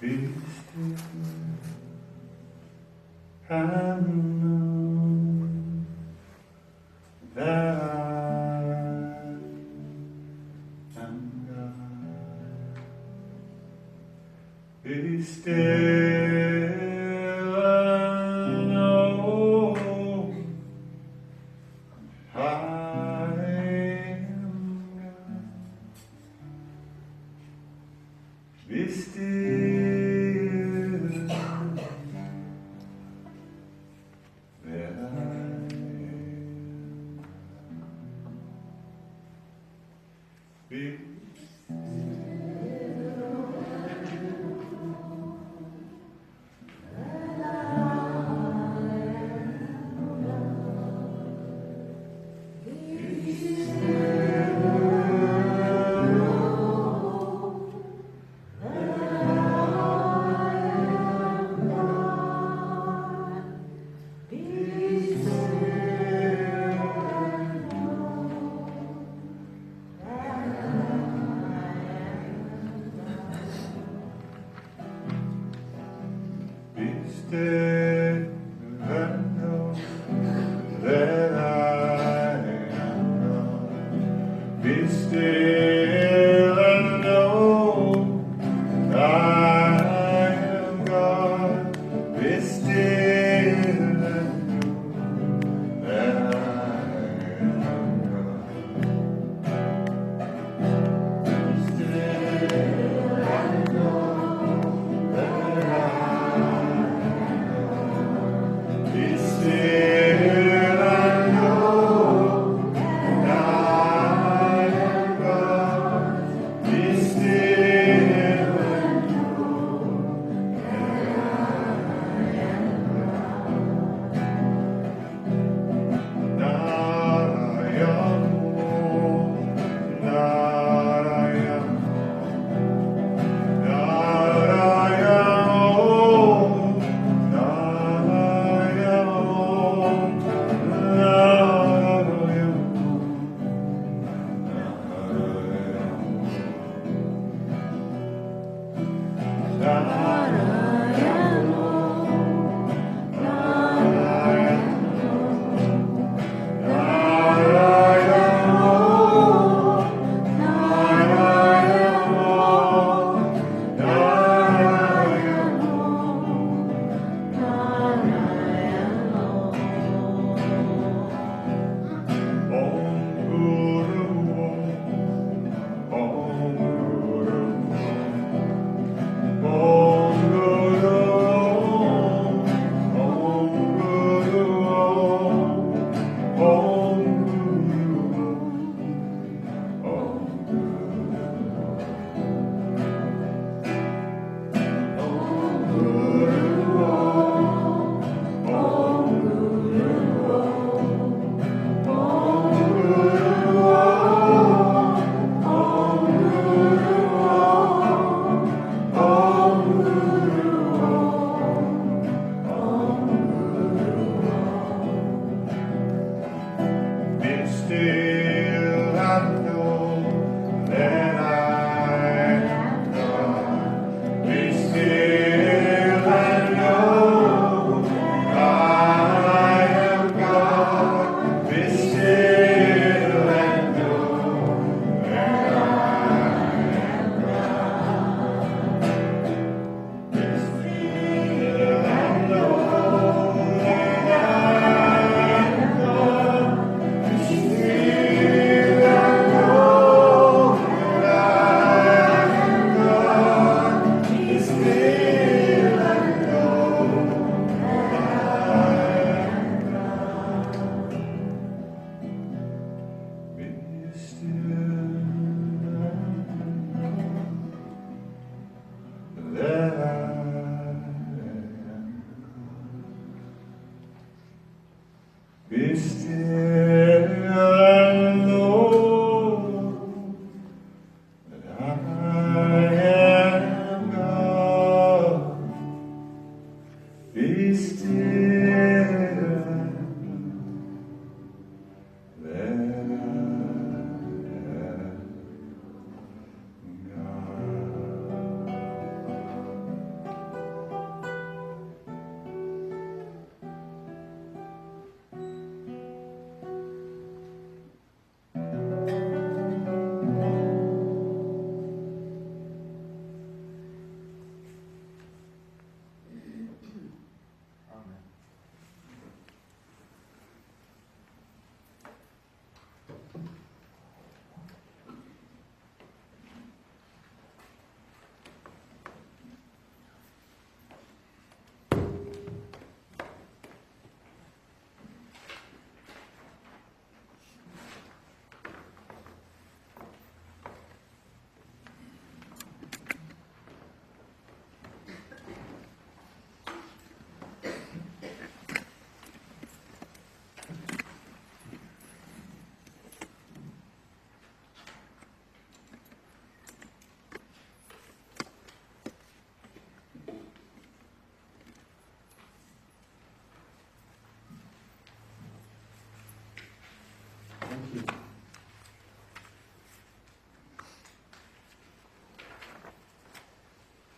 Be still and know that I am God. Be still and know I am God. Be still. Be still and know that I am God. Be still and know that I am God.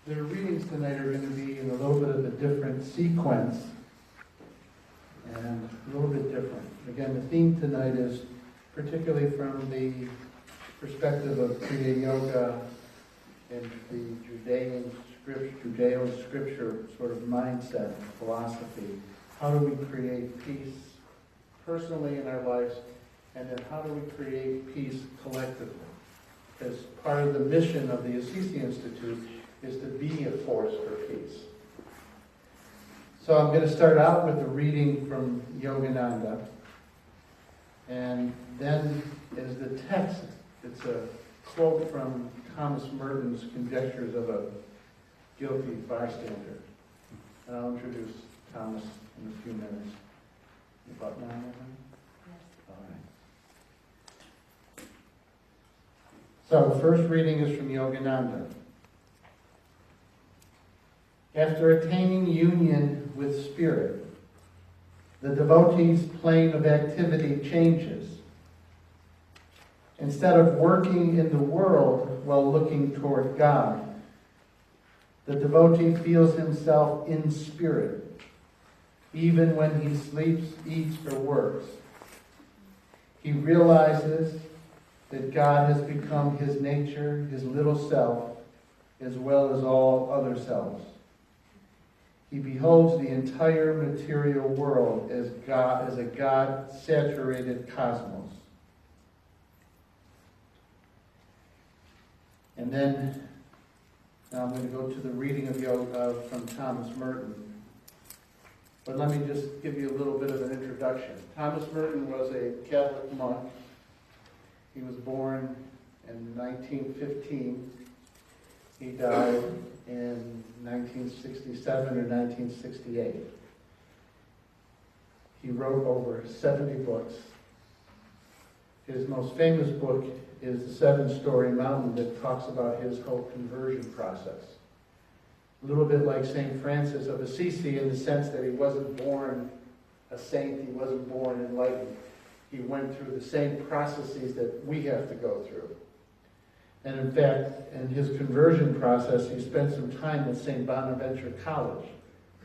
The readings tonight are going to be in a little bit of a different sequence and a little bit different. Again, the theme tonight is particularly from the perspective of Kriya Yoga and the Judeo-Scripture sort of mindset and philosophy. How do we create peace personally in our lives, and then how do we create peace collectively? Because part of the mission of the Assisi Institute is to be a force for peace. So I'm going to start out with a reading from Yogananda, and then is the text. It's a quote from Thomas Merton's Conjectures of a Guilty Bystander. And I'll introduce Thomas in a few minutes. About 9 of them? Yes. All right. So the first reading is from Yogananda. After attaining union with Spirit, the devotee's plane of activity changes. Instead of working in the world while looking toward God, the devotee feels himself in spirit, even when he sleeps, eats, or works. He realizes that God has become his nature, his little self, as well as all other selves. He beholds the entire material world as a God-saturated cosmos. And then, now I'm going to go to the reading of yoga from Thomas Merton. But let me just give you a little bit of an introduction. Thomas Merton was a Catholic monk. He was born in 1915. He died in 1967 or 1968. He wrote over 70 books. His most famous book is The 7-Story Mountain, that talks about his whole conversion process. A little bit like St. Francis of Assisi in the sense that he wasn't born a saint, he wasn't born enlightened. He went through the same processes that we have to go through. And in fact, in his conversion process, he spent some time at St. Bonaventure College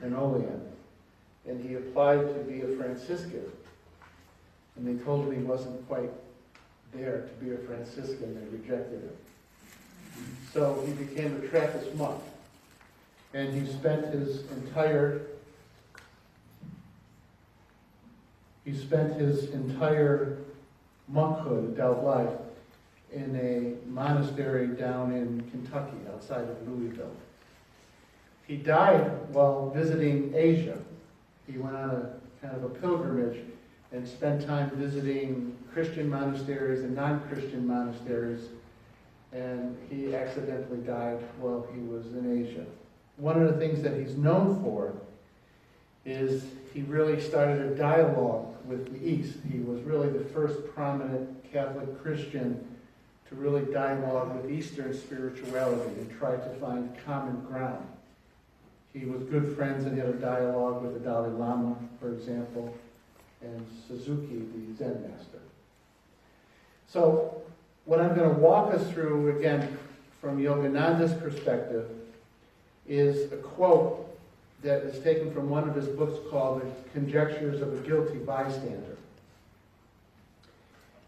in Olean. And he applied to be a Franciscan. And they told him he wasn't quite there to be a Franciscan. They rejected him. So he became a Trappist monk. And he spent his entire monkhood, adult life, in a monastery down in Kentucky, outside of Louisville. He died while visiting Asia. He went on a kind of a pilgrimage and spent time visiting Christian monasteries and non-Christian monasteries, and he accidentally died while he was in Asia. One of the things that he's known for is he really started a dialogue with the East. He was really the first prominent Catholic Christian to really dialogue with Eastern spirituality and try to find common ground. He was good friends and had a dialogue with the Dalai Lama, for example, and Suzuki, the Zen master. So what I'm going to walk us through, again, from Yogananda's perspective, is a quote that is taken from one of his books called The Conjectures of a Guilty Bystander.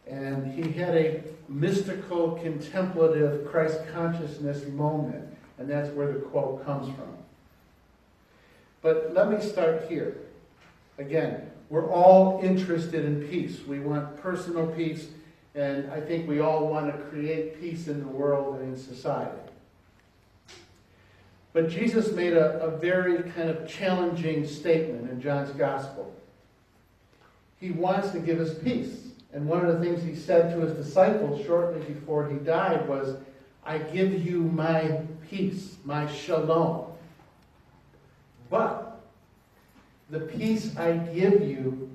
And he had a mystical, contemplative Christ consciousness moment, and that's where the quote comes from. But let me start here. Again, we're all interested in peace. We want personal peace, and I think we all want to create peace in the world and in society. But Jesus made a very kind of challenging statement in John's Gospel. He wants to give us peace. And one of the things he said to his disciples shortly before he died was, I give you my peace, my shalom. But the peace I give you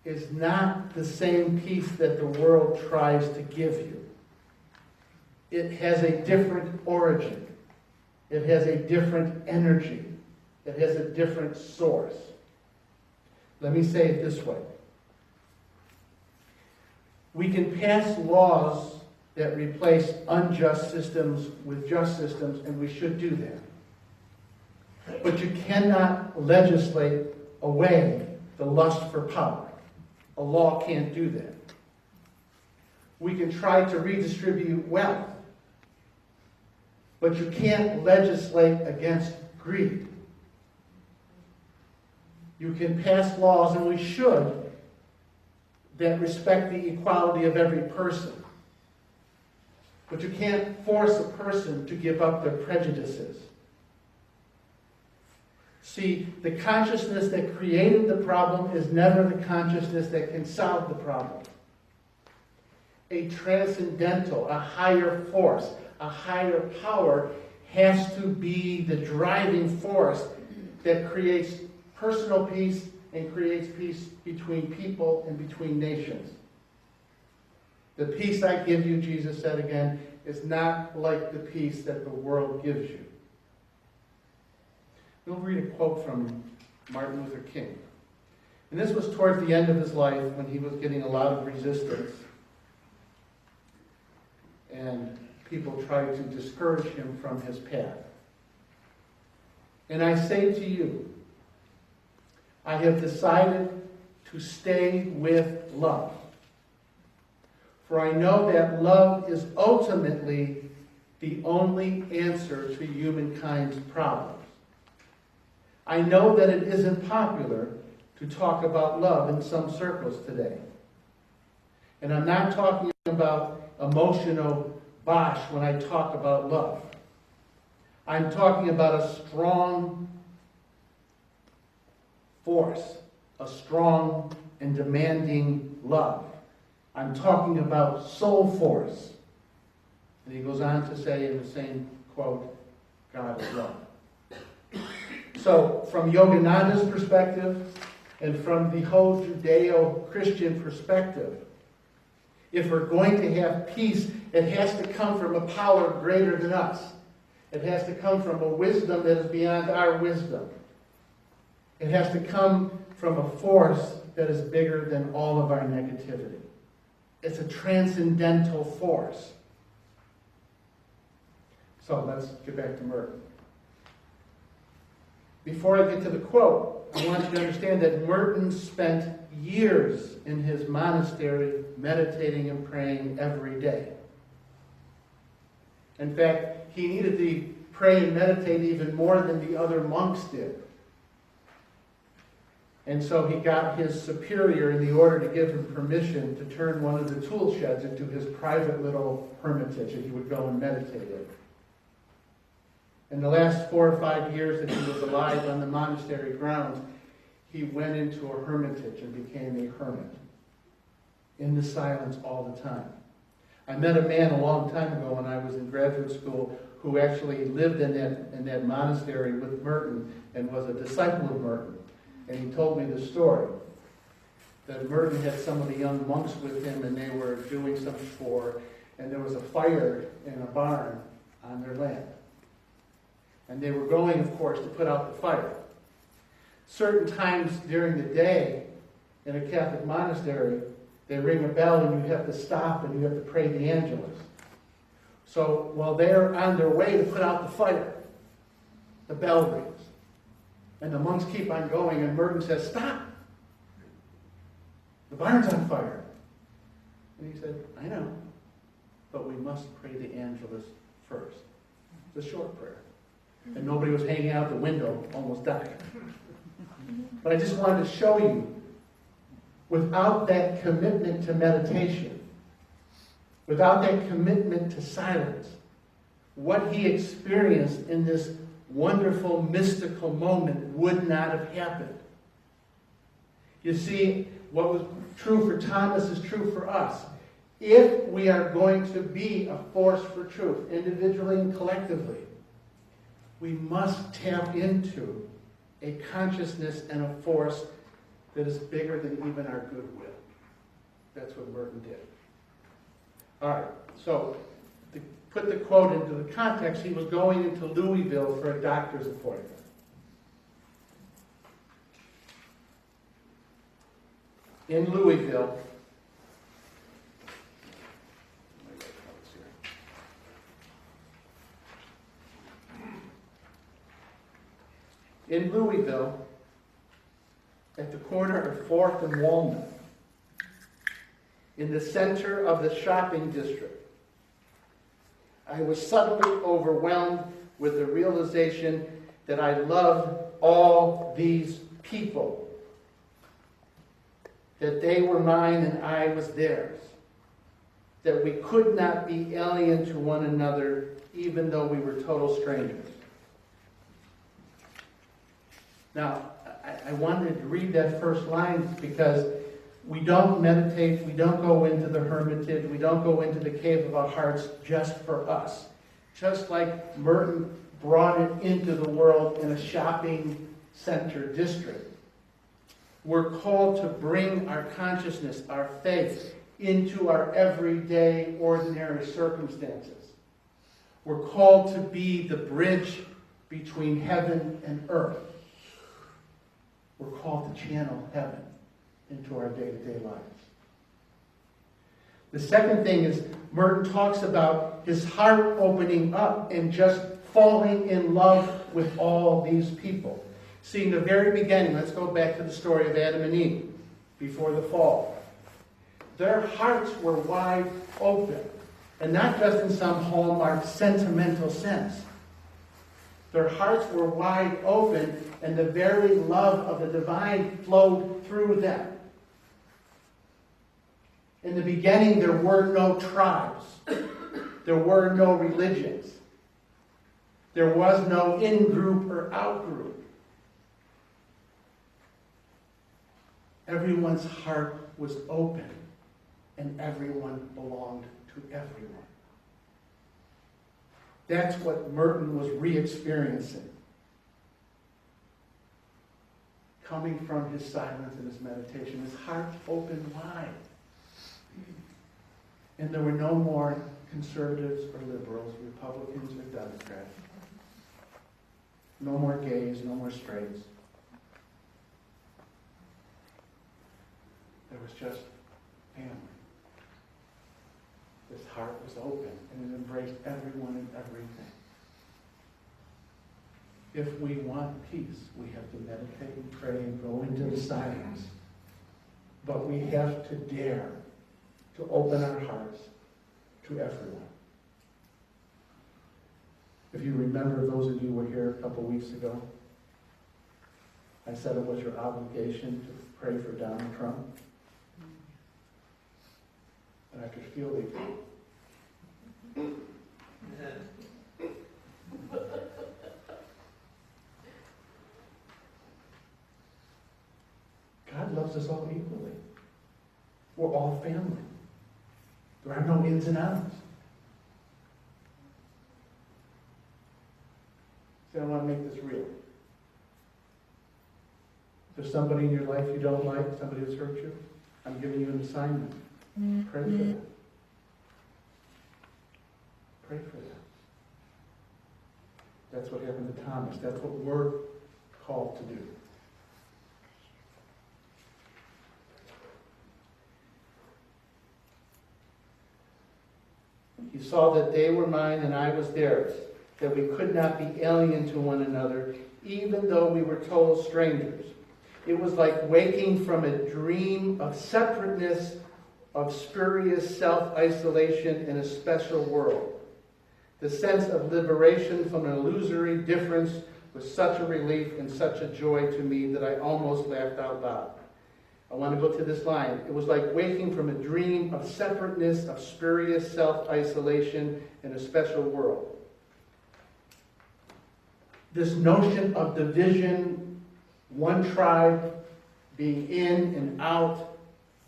is not the same peace that the world tries to give you. It has a different origin. It has a different energy. It has a different source. Let me say it this way. We can pass laws that replace unjust systems with just systems, and we should do that. But you cannot legislate away the lust for power. A law can't do that. We can try to redistribute wealth, but you can't legislate against greed. You can pass laws, and we should, that respect the equality of every person. But you can't force a person to give up their prejudices. See, the consciousness that created the problem is never the consciousness that can solve the problem. A transcendental, a higher force, a higher power has to be the driving force that creates personal peace and creates peace between people and between nations. The peace I give you, Jesus said again, is not like the peace that the world gives you. We'll read a quote from Martin Luther King. And this was towards the end of his life when he was getting a lot of resistance. And people tried to discourage him from his path. And I say to you, I have decided to stay with love. For I know that love is ultimately the only answer to humankind's problems. I know that it isn't popular to talk about love in some circles today. And I'm not talking about emotional bosh when I talk about love. I'm talking about a strong force, a strong and demanding love. I'm talking about soul force. And he goes on to say in the same quote, God is love. So, from Yogananda's perspective, and from the whole Judeo-Christian perspective, if we're going to have peace, it has to come from a power greater than us. It has to come from a wisdom that is beyond our wisdom. It has to come from a force that is bigger than all of our negativity. It's a transcendental force. So let's get back to Merton. Before I get to the quote, I want you to understand that Merton spent years in his monastery meditating and praying every day. In fact, he needed to pray and meditate even more than the other monks did. And so he got his superior in the order to give him permission to turn one of the tool sheds into his private little hermitage that he would go and meditate in. In the last 4 or 5 years that he was alive on the monastery grounds, he went into a hermitage and became a hermit. In the silence all the time. I met a man a long time ago when I was in graduate school who actually lived in that monastery with Merton and was a disciple of Merton. And he told me the story that Merton had some of the young monks with him and they were doing some chore and there was a fire in a barn on their land. And they were going, of course, to put out the fire. Certain times during the day in a Catholic monastery, they ring a bell and you have to stop and you have to pray the Angelus. So while they're on their way to put out the fire, the bell rings. And the monks keep on going and Merton says, "Stop! The barn's on fire." And he said, "I know, but we must pray the Angelus first." It's a short prayer. And nobody was hanging out the window, almost dying. But I just wanted to show you, without that commitment to meditation, without that commitment to silence, what he experienced in this wonderful mystical moment would not have happened. You see, what was true for Thomas is true for us. If we are going to be a force for truth, individually and collectively, we must tap into a consciousness and a force that is bigger than even our goodwill. That's what Merton did. All right, so to put the quote into the context, he was going into Louisville for a doctor's appointment. In Louisville, in Louisville, at the corner of 4th and Walnut, in the center of the shopping district, I was suddenly overwhelmed with the realization that I loved all these people, that they were mine and I was theirs, that we could not be alien to one another even though we were total strangers. Now, I wanted to read that first line because we don't meditate, we don't go into the hermitage, we don't go into the cave of our hearts just for us. Just like Merton brought it into the world in a shopping center district. We're called to bring our consciousness, our faith, into our everyday, ordinary circumstances. We're called to be the bridge between heaven and earth. We're called to channel heaven into our day-to-day lives. The second thing is Merton talks about his heart opening up and just falling in love with all these people. See, in the very beginning, let's go back to the story of Adam and Eve before the fall. Their hearts were wide open, and not just in some hallmark sentimental sense. Their hearts were wide open, and the very love of the divine flowed through them. In the beginning, there were no tribes. There were no religions. There was no in-group or out-group. Everyone's heart was open, and everyone belonged to everyone. That's what Merton was re-experiencing, coming from his silence and his meditation. His heart opened wide. And there were no more conservatives or liberals, Republicans or Democrats. No more gays, no more straights. There was just family. His heart was open and it embraced everyone and everything. If we want peace, we have to meditate and pray and go into the silence. But we have to dare to open our hearts to everyone. If you remember, those of you who were here a couple weeks ago, I said it was your obligation to pray for Donald Trump. And I could feel God loves us all equally. We're all family. There are no ins and outs. See, I want to make this real. If there's somebody in your life you don't like, somebody that's hurt you, I'm giving you an assignment. Pray for that. Pray for that. That's what happened to Thomas. That's what we're called to do. He saw that they were mine and I was theirs, that we could not be alien to one another, even though we were total strangers. It was like waking from a dream of separateness, of spurious self-isolation in a special world. The sense of liberation from an illusory difference was such a relief and such a joy to me that I almost laughed out loud. I want to go to this line. It was like waking from a dream of separateness, of spurious self-isolation in a special world. This notion of division, one tribe being in and out,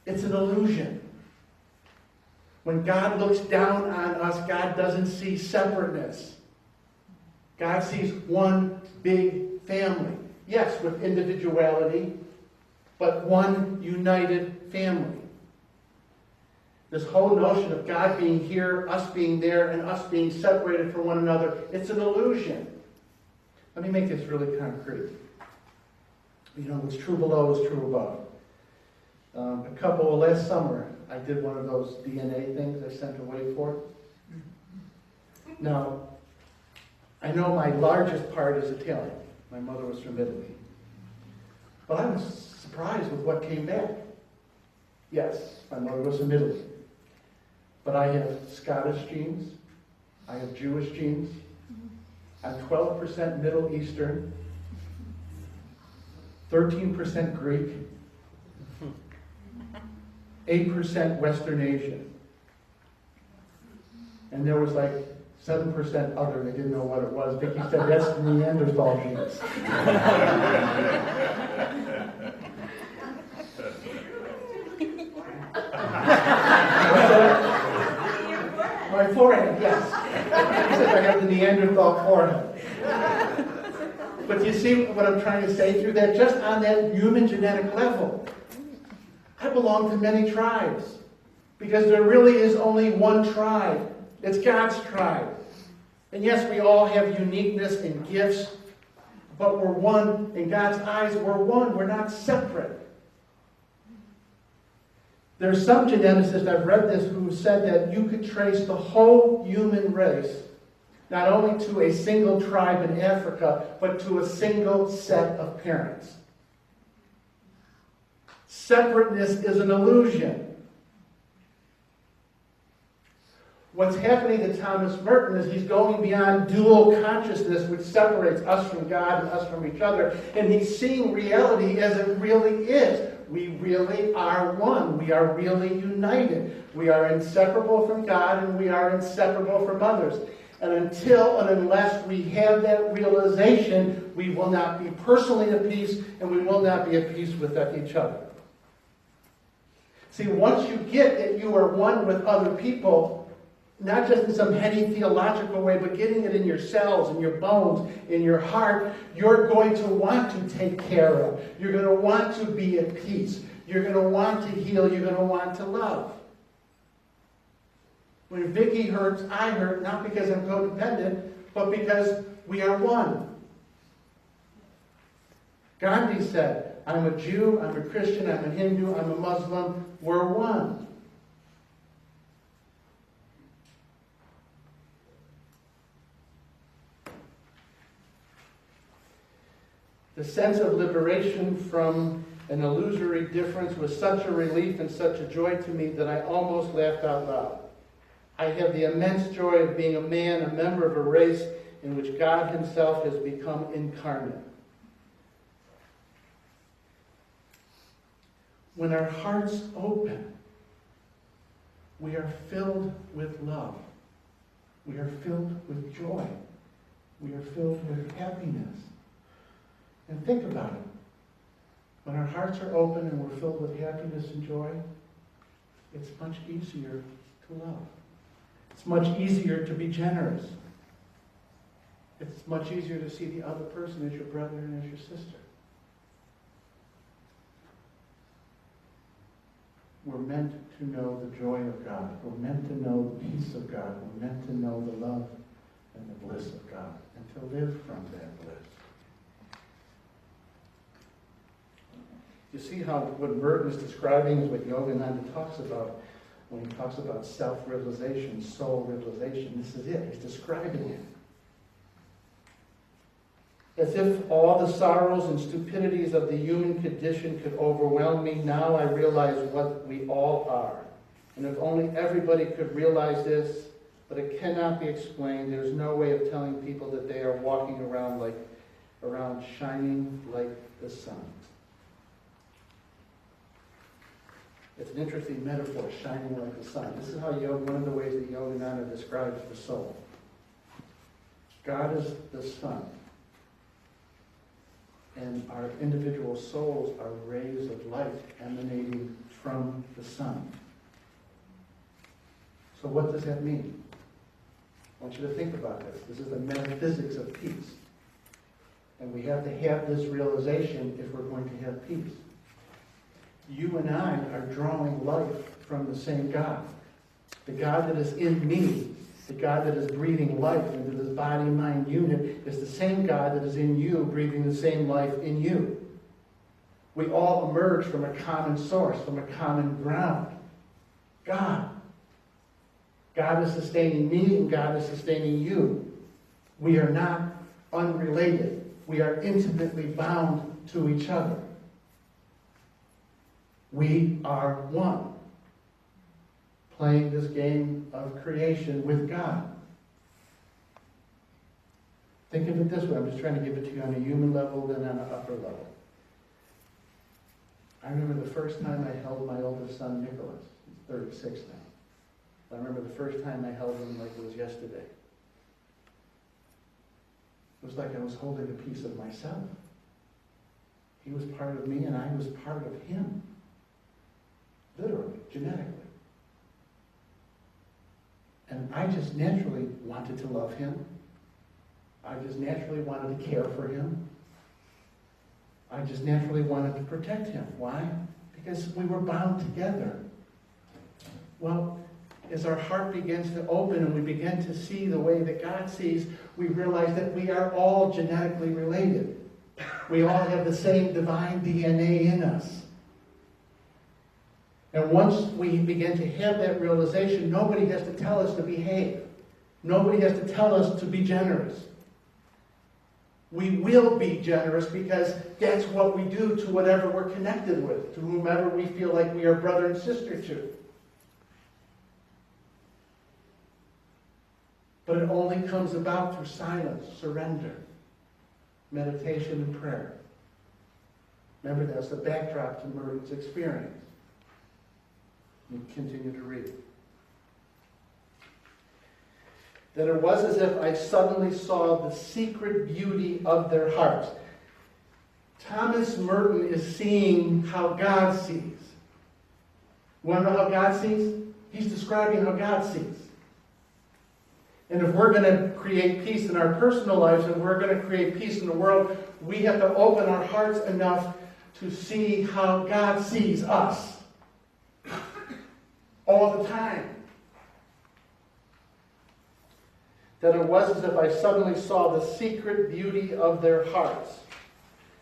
it's an illusion. When God looks down on us, God doesn't see separateness. God sees one big family. Yes, with individuality, but one united family. This whole notion of God being here, us being there, and us being separated from one another, it's an illusion. Let me make this really concrete. You know, what's true below is true above. Last summer, I did one of those DNA things I sent away for. Now, I know my largest part is Italian. My mother was from Italy. But I was surprised with what came back. Yes, my mother was from Italy. But I have Scottish genes. I have Jewish genes. I'm 12% Middle Eastern. 13% Greek. 8% Western Asian. And there was like 7% other. They didn't know what it was. Vicky said, that's Neanderthal genes. My forehead, yes. He said I have the Neanderthal forehead. But you see what I'm trying to say through that? Just on that human genetic level, I belong to many tribes. Because there really is only one tribe. It's God's tribe. And yes, we all have uniqueness and gifts, but we're one. In God's eyes, we're one. We're not separate. There's some geneticists, I've read this, who said that you could trace the whole human race, not only to a single tribe in Africa, but to a single set of parents. Separateness is an illusion. What's happening to Thomas Merton is he's going beyond dual consciousness, which separates us from God and us from each other, and he's seeing reality as it really is. We really are one. We are really united. We are inseparable from God, and we are inseparable from others. And until and unless we have that realization, we will not be personally at peace, and we will not be at peace with each other. See, once you get that you are one with other people, not just in some heady theological way, but getting it in your cells, in your bones, in your heart, you're going to want to take care of. You're going to want to be at peace. You're going to want to heal. You're going to want to love. When Vicky hurts, I hurt, not because I'm codependent, but because we are one. Gandhi said, I'm a Jew, I'm a Christian, I'm a Hindu, I'm a Muslim. We're one. The sense of liberation from an illusory difference was such a relief and such a joy to me that I almost laughed out loud. I have the immense joy of being a man, a member of a race in which God himself has become incarnate. When our hearts open, we are filled with love. We are filled with joy. We are filled with happiness. And think about it. When our hearts are open and we're filled with happiness and joy, it's much easier to love. It's much easier to be generous. It's much easier to see the other person as your brother and as your sister. We're meant to know the joy of God. We're meant to know the peace of God. We're meant to know the love and the bliss of God and to live from that bliss. You see how what Merton is describing is what Yogananda talks about when he talks about self-realization, soul-realization. This is it. He's describing it. As if all the sorrows and stupidities of the human condition could overwhelm me, now I realize what we all are. And if only everybody could realize this, but it cannot be explained. There's no way of telling people that they are walking around shining like the sun. It's an interesting metaphor, shining like the sun. This is how one of the ways that Yogananda describes the soul. God is the sun. And our individual souls are rays of light emanating from the sun. So what does that mean? I want you to think about this. This is the metaphysics of peace. And we have to have this realization if we're going to have peace. You and I are drawing life from the same God. The God that is in me, the God that is breathing life into this body-mind unit, is the same God that is in you, breathing the same life in you. We all emerge from a common source, from a common ground. God. God is sustaining me and God is sustaining you. We are not unrelated. we are intimately bound to each other. We are one, playing this game of creation with God. Think of it this way. I'm just trying to give it to you on a human level, then on an upper level. I remember the first time I held my oldest son, Nicholas. He's 36 now. I remember the first time I held him like it was yesterday. It was like I was holding a piece of myself. He was part of me and I was part of him. Literally, genetically. And I just naturally wanted to love him. I just naturally wanted to care for him. I just naturally wanted to protect him. Why? Because we were bound together. Well, as our heart begins to open and we begin to see the way that God sees, we realize that we are all genetically related. We all have the same divine DNA in us. And once we begin to have that realization, nobody has to tell us to behave. Nobody has to tell us to be generous. We will be generous because that's what we do to whatever we're connected with, to whomever we feel like we are brother and sister to. But it only comes about through silence, surrender, meditation, and prayer. Remember, that's the backdrop to Merton's experience. You continue to read. That it was as if I suddenly saw the secret beauty of their hearts. Thomas Merton is seeing how God sees. You want to know how God sees? He's describing how God sees. And if we're going to create peace in our personal lives and we're going to create peace in the world, we have to open our hearts enough to see how God sees us. All the time. That it was as if I suddenly saw the secret beauty of their hearts.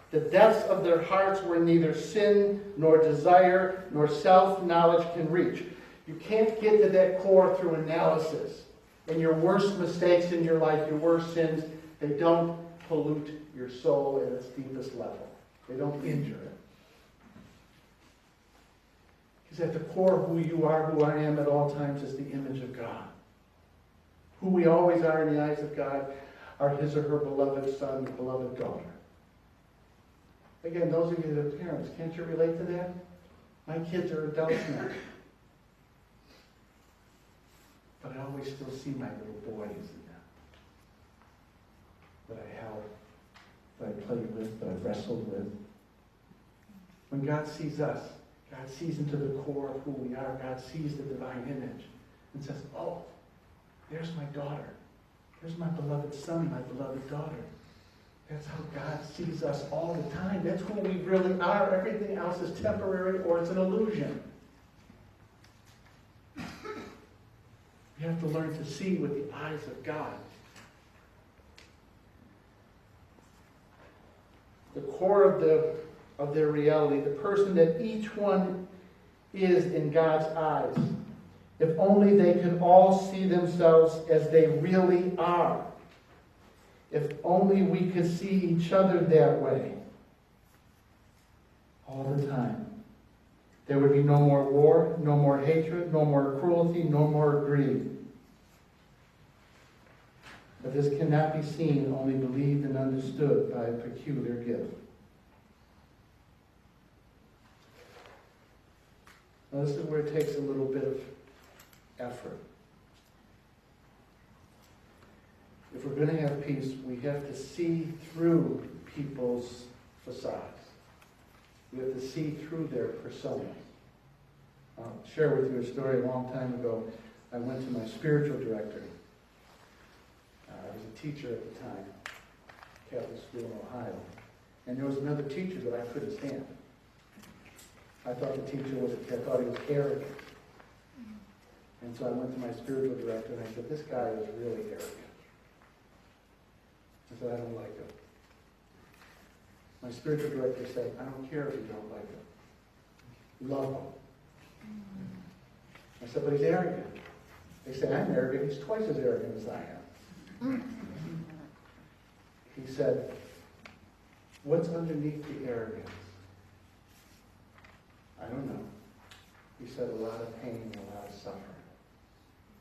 The depths of their hearts where neither sin, nor desire, nor self-knowledge can reach. You can't get to that core through analysis. And your worst mistakes in your life, your worst sins, they don't pollute your soul at its deepest level. They don't injure it. Because at the core of who you are, who I am at all times, is the image of God. Who we always are in the eyes of God are his or her beloved son, beloved daughter. Again, those of you that are parents, can't you relate to that? My kids are adults now. But I always still see my little boys in them. That I held, that I played with, that I wrestled with. When God sees us, God sees into the core of who we are. God sees the divine image and says, oh, there's my daughter. There's my beloved son, my beloved daughter. That's how God sees us all the time. That's who we really are. Everything else is temporary or it's an illusion. You have to learn to see with the eyes of God. The core of their reality, the person that each one is in God's eyes. If only they could all see themselves as they really are. If only we could see each other that way. All the time. There would be no more war, no more hatred, no more cruelty, no more greed. But this cannot be seen, only believed and understood by a peculiar gift. Now this is where it takes a little bit of effort. If we're going to have peace, we have to see through people's facades. We have to see through their personas. I'll share with you a story. A long time ago, I went to my spiritual director. I was a teacher at the time, Catholic school in Ohio. And there was another teacher that I couldn't stand. I thought the teacher I thought he was arrogant. And so I went to my spiritual director and I said, this guy is really arrogant. I said, I don't like him. My spiritual director said, I don't care if you don't like him. Love him. I said, but he's arrogant. They say, I'm arrogant. He's twice as arrogant as I am. He said, What's underneath the arrogance? I don't know. He said a lot of pain and a lot of suffering.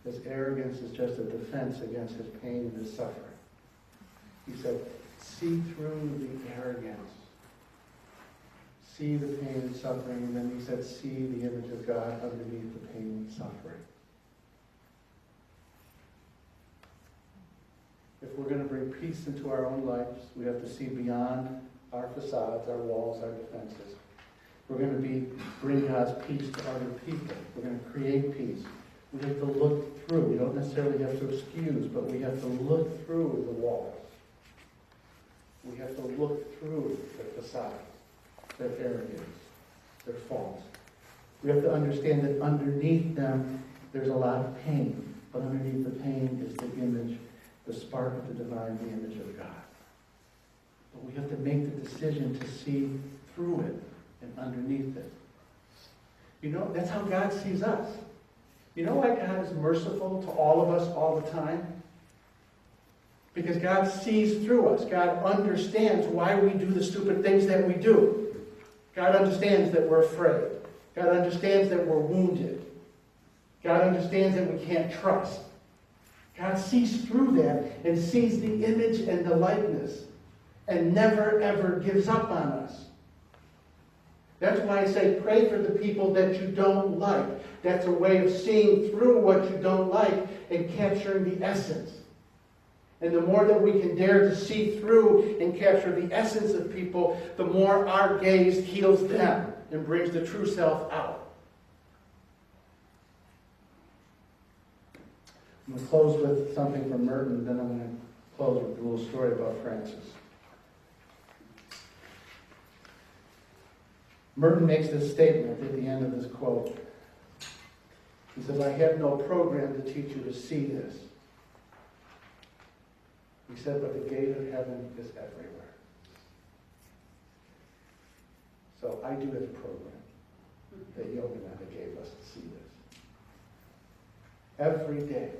His arrogance is just a defense against his pain and his suffering. He said, see through the arrogance. See the pain and suffering. And then he said, see the image of God underneath the pain and suffering. If we're going to bring peace into our own lives, we have to see beyond our facades, our walls, our defenses. We're going to bring God's peace to other people. We're going to create peace. We have to look through. We don't necessarily have to excuse, but we have to look through the walls. We have to look through their facade, their arrogance, their faults. We have to understand that underneath them, there's a lot of pain. But underneath the pain is the image, the spark of the divine, the image of God. But we have to make the decision to see through it and underneath it. You know, that's how God sees us. You know why God is merciful to all of us all the time? Because God sees through us. God understands why we do the stupid things that we do. God understands that we're afraid. God understands that we're wounded. God understands that we can't trust. God sees through that and sees the image and the likeness and never ever gives up on us. That's why I say pray for the people that you don't like. That's a way of seeing through what you don't like and capturing the essence. And the more that we can dare to see through and capture the essence of people, the more our gaze heals them and brings the true self out. I'm going to close with something from Merton, then I'm going to close with a little story about Francis. Merton makes this statement at the end of this quote. He says, I have no program to teach you to see this. He said, but the gate of heaven is everywhere. So I do have a program that Yogananda gave us to see this. Every day,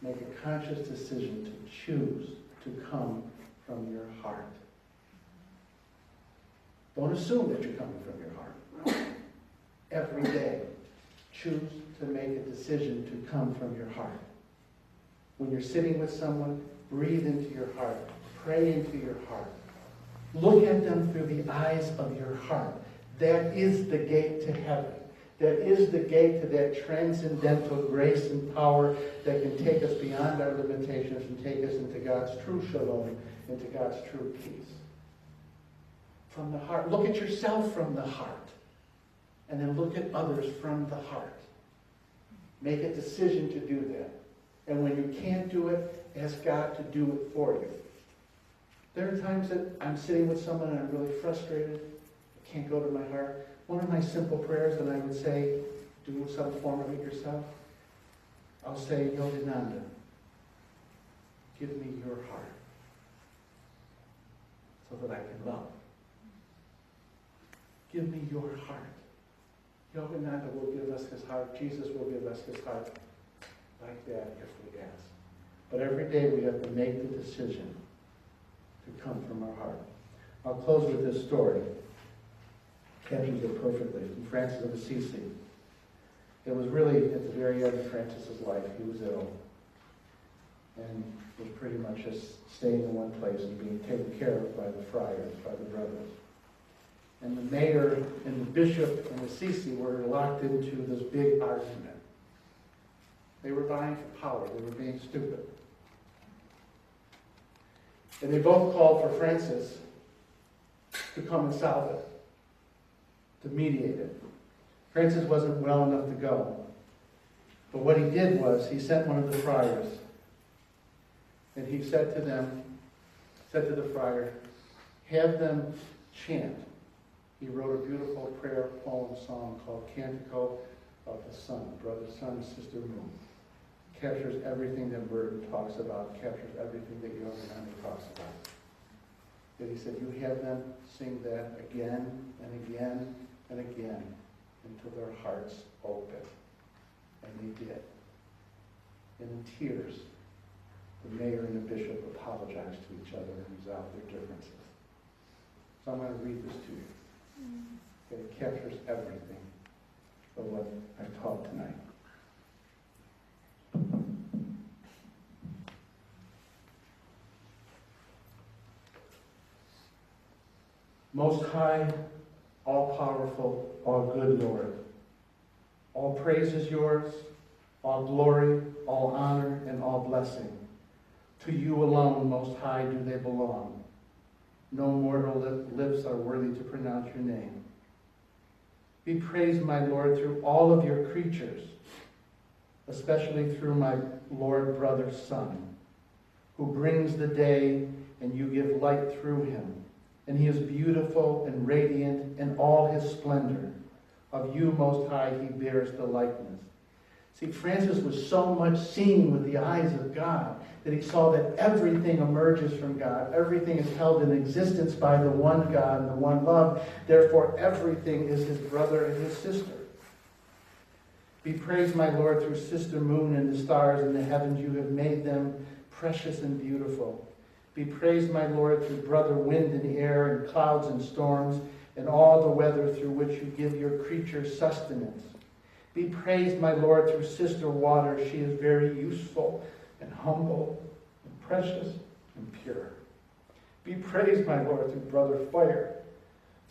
make a conscious decision to choose to come from your heart. Don't assume that you're coming from your heart. Every day, choose to make a decision to come from your heart. When you're sitting with someone, breathe into your heart. Pray into your heart. Look at them through the eyes of your heart. That is the gate to heaven. That is the gate to that transcendental grace and power that can take us beyond our limitations and take us into God's true shalom, into God's true peace. From the heart. Look at yourself from the heart. And then look at others from the heart. Make a decision to do that. And when you can't do it, ask God to do it for you. There are times that I'm sitting with someone and I'm really frustrated. I can't go to my heart. One of my simple prayers that I would say, do some form of it yourself. I'll say, Yogananda, give me your heart so that I can love. Give me your heart. Yogananda will give us his heart. Jesus will give us his heart like that if we ask. But every day we have to make the decision to come from our heart. I'll close with this story. Captures it perfectly. From Francis of Assisi. It was really at the very end of Francis's life. He was ill. And was pretty much just staying in one place and being taken care of by the friars, by the brothers. And the mayor and the bishop and Assisi were locked into this big argument. They were vying for power. They were being stupid. And they both called for Francis to come and solve it, to mediate it. Francis wasn't well enough to go. But what he did was he sent one of the friars. And he said to the friar, have them chant. He wrote a beautiful prayer poem song called Canticle of the Sun, Brother Sun, Sister Moon. Captures everything that Merton talks about, captures everything that Yogananda talks about. And he said, you have them sing that again and again and again until their hearts open. And they did. And in tears, the mayor and the bishop apologized to each other and resolved their differences. So I'm going to read this to you. It captures everything of what I've taught tonight. Most high, all-powerful, all-good Lord, all praise is yours, all glory, all honor, and all blessing. To you alone, Most High, do they belong. No mortal lips are worthy to pronounce your name. Be praised, my Lord, through all of your creatures, especially through my Lord brother Son, who brings the day and you give light through him. And he is beautiful and radiant in all his splendor. Of you, Most High, he bears the likeness. See, Francis was so much seeing with the eyes of God that he saw that everything emerges from God. Everything is held in existence by the one God and the one love. Therefore, everything is his brother and his sister. Be praised, my Lord, through Sister Moon and the stars in the heavens. You have made them precious and beautiful. Be praised, my Lord, through brother wind and air and clouds and storms and all the weather through which you give your creatures sustenance. Be praised, my Lord, through Sister Water. She is very useful and humble and precious and pure. Be praised, my Lord, through brother Fire,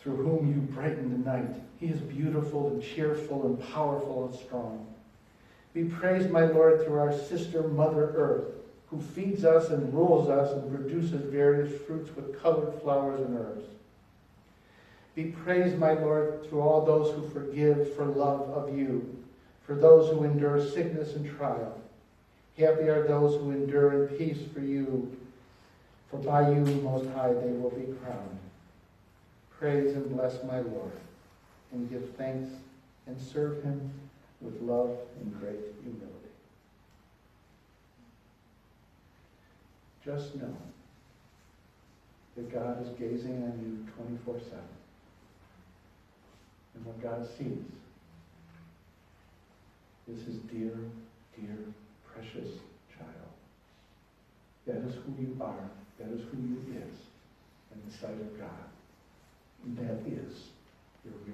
through whom you brighten the night. He is beautiful and cheerful and powerful and strong. Be praised, my Lord, through our sister Mother Earth, who feeds us and rules us and produces various fruits with colored flowers and herbs. Be praised, my Lord, through all those who forgive for love of you, for those who endure sickness and trial. Happy are those who endure in peace for you, for by you, Most High, they will be crowned. Praise and bless my Lord, and give thanks and serve him with love and great humility. Just know that God is gazing on you 24/7. And what God sees is his dear, dear, precious child. That is who you are. That is who you is in the sight of God. And that is your real